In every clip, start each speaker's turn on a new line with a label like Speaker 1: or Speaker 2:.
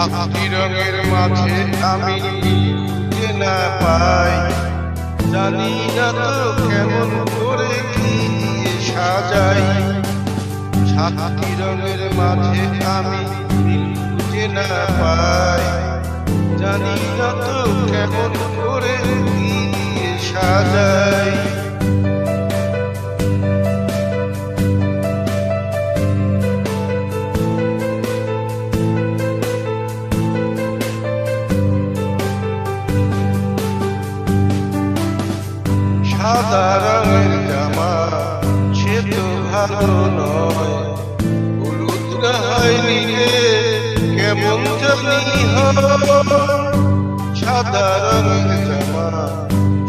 Speaker 1: সাতটি রঙের মাঝে আমি খুঁজে না পাই, জানি না তো কেমন করে কি দিয়ে সাজাই। সাতটি রঙের মাঝে আমি খুঁজে না পাই, জানি না তো কেমন করে কি দিয়ে সাজাই। সাদা রঙের জামা সে তো ভালো নয়, হলুদ গায়ে নিলে কেমন জানি হয়। সাদা রঙের জামা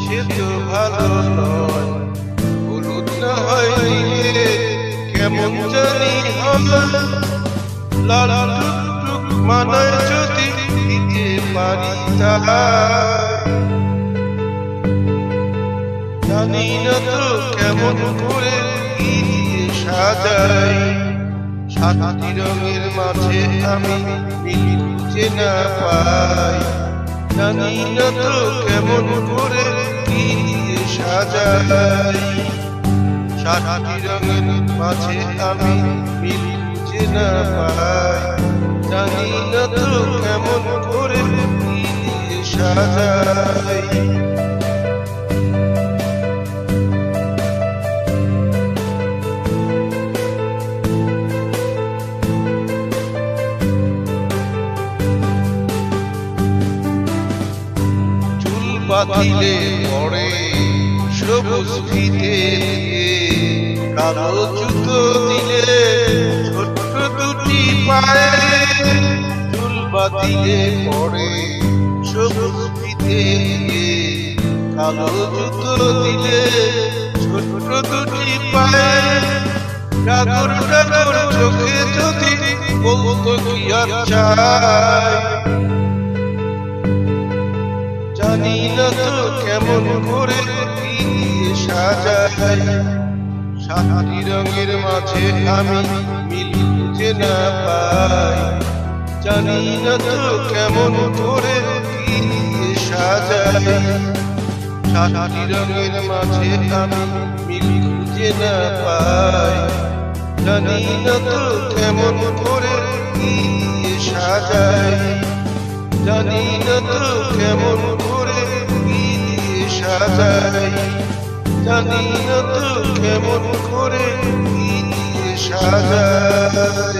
Speaker 1: সে তো ভালো নয়, হলুদ গায়ে নিলে কেমন জানি হয়। লাল টুকটুক মানায় যদি দিতে পারি তাই, জানি না তো কেমন করে কি দিয়ে সাজাই। সাতটি রঙের মাঝে আমি মিল খুঁজে না পাই, জানি না তো কেমন করে কি দিয়ে সাজাই। সাতটি রঙের মাঝে আমি মিল খুঁজে না পাই, জানি না তো কেমন করে কি দিয়ে সাজাই। বাতিলে পড়ে সবুজ ফিতে দিয়ে, কালো জুতো দিলে ছোট্ট দুটি পায়ে। চুল বাতিলে পড়ে সবুজ ফিতে দিয়ে, কালো জুতো দিলে ছোট্ট দুটি পায়ে। ডাগর ডাগর চোখে যদি বলতো কি আর চাই, জানি না তো কেমন করে কি দিয়ে সাজাই। সাতটি রঙের মাঝে আমি মিল খুঁজে না পাই, জানি না তো কেমন করে কি দিয়ে সাজাই। সাতটি রঙের মাঝে আমি মিল খুঁজে না পাই, জানি না তো কেমন করে কি দিয়ে সাজাই। জানি না তো কেমন করে কি দিয়ে সাজাই, জানি না তো কেমন করে কি দিয়ে সাজাই।